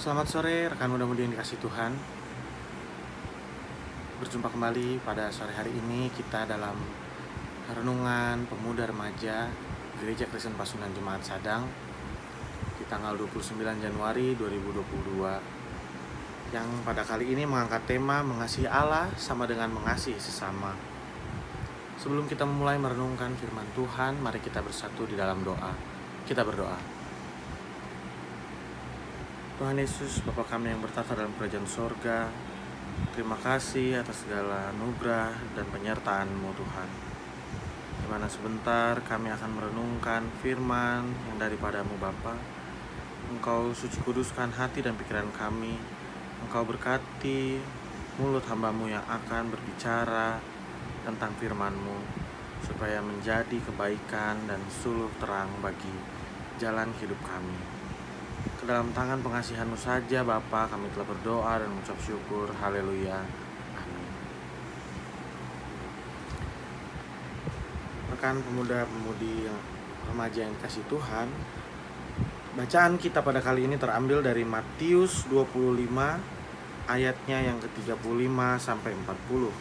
Selamat sore rekan muda-mudi yang dikasih Tuhan. Berjumpa kembali pada sore hari ini kita dalam renungan pemuda remaja Gereja Kristen Pasundan Jemaat Sadang di tanggal 29 Januari 2022 yang pada kali ini mengangkat tema mengasihi Allah sama dengan mengasihi sesama. Sebelum kita memulai merenungkan firman Tuhan, mari kita bersatu di dalam doa. Kita berdoa. Tuhan Yesus, Bapa kami yang bertata dalam kerajaan sorga, terima kasih atas segala anugerah dan penyertaan-Mu Tuhan. Di mana sebentar kami akan merenungkan firman yang daripada-Mu Bapa. Engkau suci kuduskan hati dan pikiran kami. Engkau berkati mulut hamba-Mu yang akan berbicara tentang firman-Mu, supaya menjadi kebaikan dan suluh terang bagi jalan hidup kami. Ke dalam tangan pengasihan-Mu saja Bapa kami telah berdoa dan mengucap syukur. Haleluya. Amin. Rekan pemuda-pemudi yang remaja yang dikasih Tuhan, bacaan kita pada kali ini terambil dari Matius 25 ayatnya yang ke-35 sampai 40.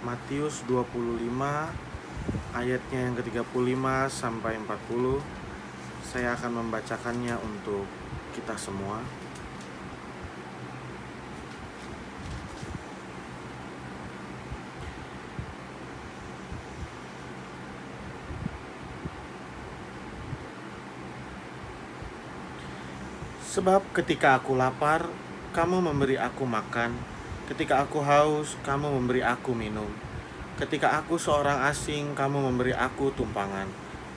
Matius 25 ayatnya yang ke-35 sampai 40. Saya akan membacakannya untuk kita semua. Sebab ketika aku lapar, kamu memberi aku makan. Ketika aku haus, kamu memberi aku minum. Ketika aku seorang asing, kamu memberi aku tumpangan.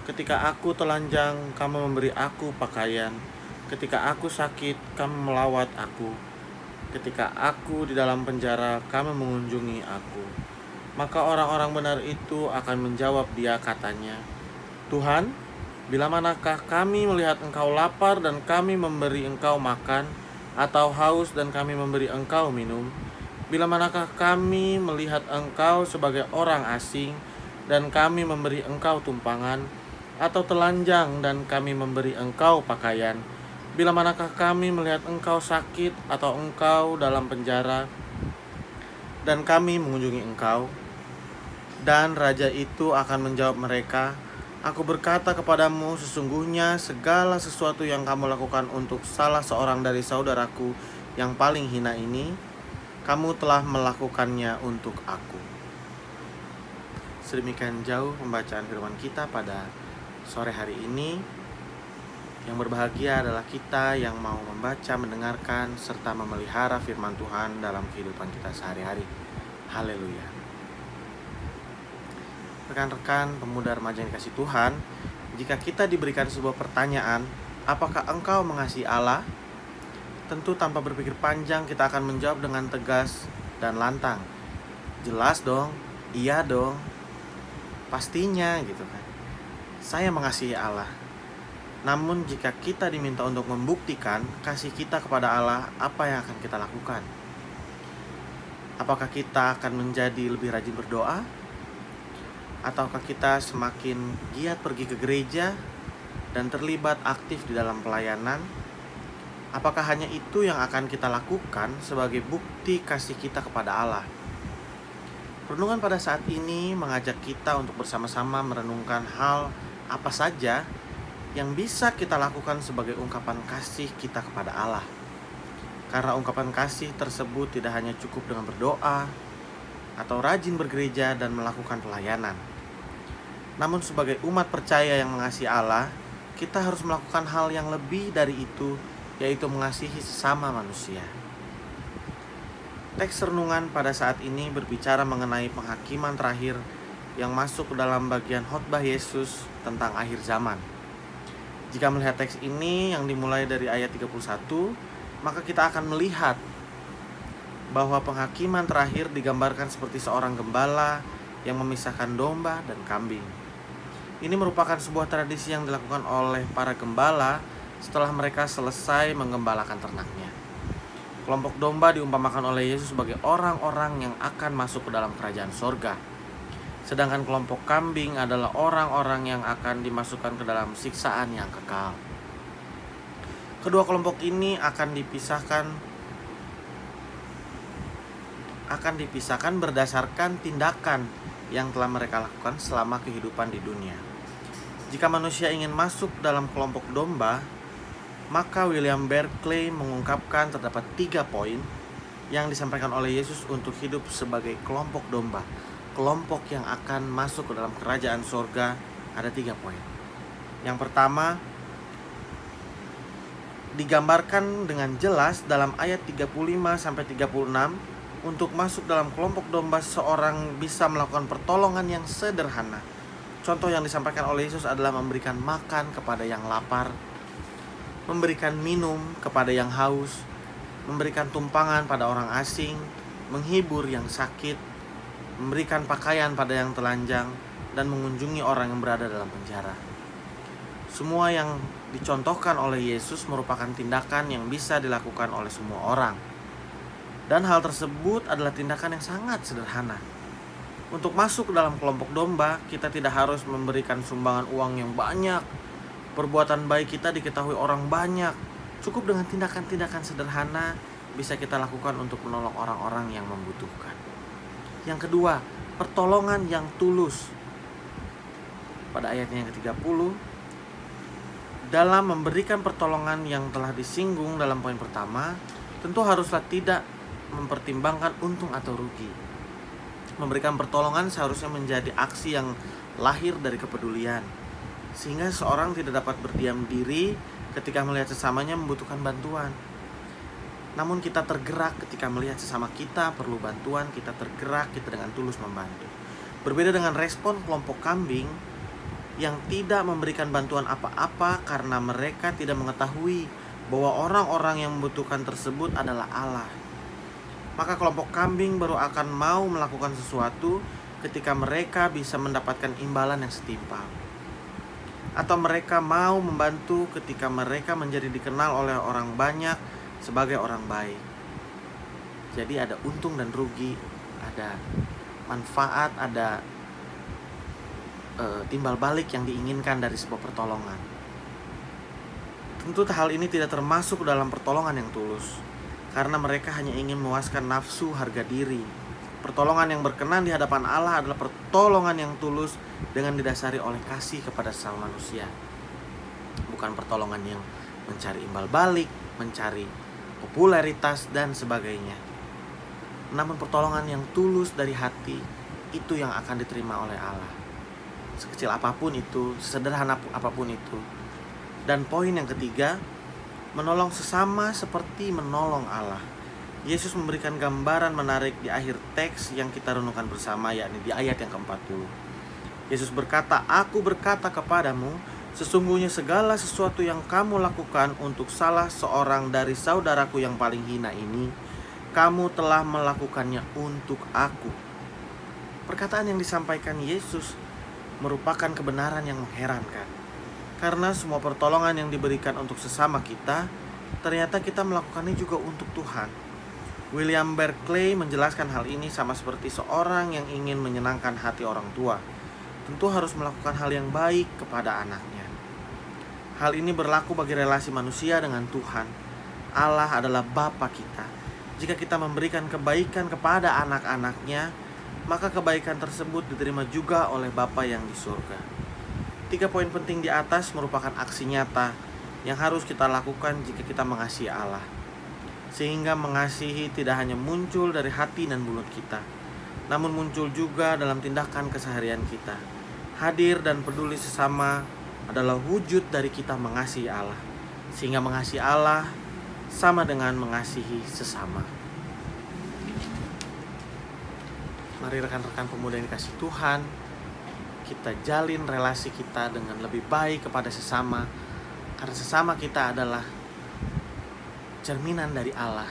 Ketika aku telanjang, kamu memberi aku pakaian. Ketika aku sakit, kamu melawat aku. Ketika aku di dalam penjara, kamu mengunjungi aku. Maka orang-orang benar itu akan menjawab dia katanya, Tuhan, bila manakah kami melihat engkau lapar dan kami memberi engkau makan, atau haus dan kami memberi engkau minum? Bila manakah kami melihat engkau sebagai orang asing dan kami memberi engkau tumpangan, atau telanjang dan kami memberi engkau pakaian? Bila manakah kami melihat engkau sakit atau engkau dalam penjara dan kami mengunjungi engkau? Dan raja itu akan menjawab mereka, Aku berkata kepadamu, sesungguhnya segala sesuatu yang kamu lakukan untuk salah seorang dari saudaraku yang paling hina ini, kamu telah melakukannya untuk aku. Sedemikian jauh pembacaan firman kita pada sore hari ini. Yang berbahagia adalah kita yang mau membaca, mendengarkan, serta memelihara firman Tuhan dalam kehidupan kita sehari-hari. Haleluya. Rekan-rekan pemuda remaja yang dikasih Tuhan, jika kita diberikan sebuah pertanyaan, apakah engkau mengasihi Allah? Tentu tanpa berpikir panjang kita akan menjawab dengan tegas dan lantang. Jelas dong, iya dong, pastinya gitu kan. Saya mengasihi Allah. Namun jika kita diminta untuk membuktikan kasih kita kepada Allah, apa yang akan kita lakukan? Apakah kita akan menjadi lebih rajin berdoa? Ataukah kita semakin giat pergi ke gereja dan terlibat aktif di dalam pelayanan? Apakah hanya itu yang akan kita lakukan sebagai bukti kasih kita kepada Allah? Renungan pada saat ini mengajak kita untuk bersama-sama merenungkan hal apa saja yang bisa kita lakukan sebagai ungkapan kasih kita kepada Allah. Karena ungkapan kasih tersebut tidak hanya cukup dengan berdoa atau rajin bergereja dan melakukan pelayanan. Namun sebagai umat percaya yang mengasihi Allah, kita harus melakukan hal yang lebih dari itu, yaitu mengasihi sesama manusia. Teks renungan pada saat ini berbicara mengenai penghakiman terakhir yang masuk ke dalam bagian khotbah Yesus tentang akhir zaman. Jika melihat teks ini yang dimulai dari ayat 31, maka kita akan melihat bahwa penghakiman terakhir digambarkan seperti seorang gembala yang memisahkan domba dan kambing. Ini merupakan sebuah tradisi yang dilakukan oleh para gembala setelah mereka selesai menggembalakan ternaknya. Kelompok domba diumpamakan oleh Yesus sebagai orang-orang yang akan masuk ke dalam kerajaan sorga. Sedangkan kelompok kambing adalah orang-orang yang akan dimasukkan ke dalam siksaan yang kekal. Kedua kelompok ini akan dipisahkan berdasarkan tindakan yang telah mereka lakukan selama kehidupan di dunia. Jika manusia ingin masuk dalam kelompok domba, maka William Barclay mengungkapkan terdapat 3 poin yang disampaikan oleh Yesus untuk hidup sebagai kelompok domba. Kelompok yang akan masuk ke dalam kerajaan surga ada 3 poin. Yang pertama, digambarkan dengan jelas dalam ayat 35-36. Untuk masuk dalam kelompok domba, seorang bisa melakukan pertolongan yang sederhana. Contoh yang disampaikan oleh Yesus adalah memberikan makan kepada yang lapar, memberikan minum kepada yang haus, memberikan tumpangan pada orang asing, menghibur yang sakit, memberikan pakaian pada yang telanjang, dan mengunjungi orang yang berada dalam penjara. Semua yang dicontohkan oleh Yesus merupakan tindakan yang bisa dilakukan oleh semua orang. Dan hal tersebut adalah tindakan yang sangat sederhana. Untuk masuk ke dalam kelompok domba, kita tidak harus memberikan sumbangan uang yang banyak. Perbuatan baik kita diketahui orang banyak. Cukup dengan tindakan-tindakan sederhana bisa kita lakukan untuk menolong orang-orang yang membutuhkan. Yang kedua, pertolongan yang tulus. Pada ayatnya yang ke-30, dalam memberikan pertolongan yang telah disinggung dalam poin pertama, tentu haruslah tidak mempertimbangkan untung atau rugi. Memberikan pertolongan seharusnya menjadi aksi yang lahir dari kepedulian, sehingga seorang tidak dapat berdiam diri ketika melihat sesamanya membutuhkan bantuan. Namun kita tergerak ketika melihat sesama kita perlu bantuan, kita tergerak, kita dengan tulus membantu. Berbeda dengan respon kelompok kambing yang tidak memberikan bantuan apa-apa karena mereka tidak mengetahui bahwa orang-orang yang membutuhkan tersebut adalah Allah. Maka kelompok kambing baru akan mau melakukan sesuatu ketika mereka bisa mendapatkan imbalan yang setimpal. Atau mereka mau membantu ketika mereka menjadi dikenal oleh orang banyak sebagai orang baik. Jadi ada untung dan rugi, ada manfaat, ada timbal balik yang diinginkan dari sebuah pertolongan. Tentu hal ini tidak termasuk dalam pertolongan yang tulus, karena mereka hanya ingin memuaskan nafsu harga diri. Pertolongan yang berkenan di hadapan Allah adalah pertolongan yang tulus dengan didasari oleh kasih kepada sesama manusia. Bukan pertolongan yang mencari imbal balik, mencari popularitas dan sebagainya. Namun pertolongan yang tulus dari hati, itu yang akan diterima oleh Allah. Sekecil apapun itu, sesederhana apapun itu. Dan poin yang ketiga, menolong sesama seperti menolong Allah. Yesus memberikan gambaran menarik di akhir teks yang kita renungkan bersama, yakni di ayat yang ke-40. Yesus berkata, "Aku berkata kepadamu, sesungguhnya segala sesuatu yang kamu lakukan untuk salah seorang dari saudaraku yang paling hina ini, kamu telah melakukannya untuk aku." Perkataan yang disampaikan Yesus merupakan kebenaran yang mengherankan. Karena semua pertolongan yang diberikan untuk sesama kita, ternyata kita melakukannya juga untuk Tuhan. William Barclay menjelaskan hal ini sama seperti seorang yang ingin menyenangkan hati orang tua. Tentu harus melakukan hal yang baik kepada anaknya. Hal ini berlaku bagi relasi manusia dengan Tuhan. Allah adalah Bapa kita. Jika kita memberikan kebaikan kepada anak-anaknya, maka kebaikan tersebut diterima juga oleh Bapa yang di surga. 3 poin penting di atas merupakan aksi nyata yang harus kita lakukan jika kita mengasihi Allah. Sehingga mengasihi tidak hanya muncul dari hati dan mulut kita, namun muncul juga dalam tindakan keseharian kita. Hadir dan peduli sesama adalah wujud dari kita mengasihi Allah. Sehingga mengasihi Allah sama dengan mengasihi sesama. Mari rekan-rekan pemuda yang dikasihi Tuhan, kita jalin relasi kita dengan lebih baik kepada sesama, karena sesama kita adalah cerminan dari Allah.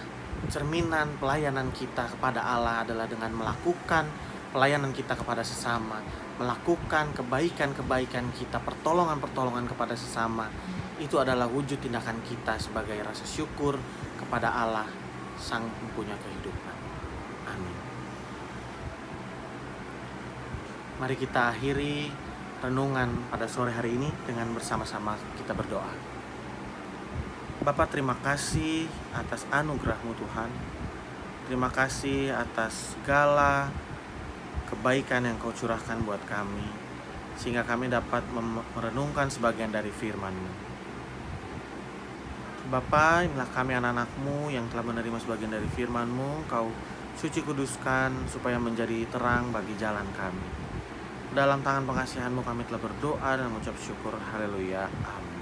Cerminan pelayanan kita kepada Allah adalah dengan melakukan pelayanan kita kepada sesama, melakukan kebaikan-kebaikan kita, pertolongan-pertolongan kepada sesama. Itu adalah wujud tindakan kita sebagai rasa syukur kepada Allah, Sang Mempunyai kehidupan. Amin. Mari kita akhiri renungan pada sore hari ini dengan bersama-sama kita berdoa. Bapa, terima kasih atas anugerah-Mu Tuhan. Terima kasih atas segala kebaikan yang Kau curahkan buat kami, sehingga kami dapat merenungkan sebagian dari firman-Mu. Bapa, inilah kami anak-anak-Mu yang telah menerima sebagian dari firman-Mu. Kau suci kuduskan supaya menjadi terang bagi jalan kami. Dalam tangan pengasihan-Mu kami telah berdoa dan mengucap syukur. Haleluya. Amin.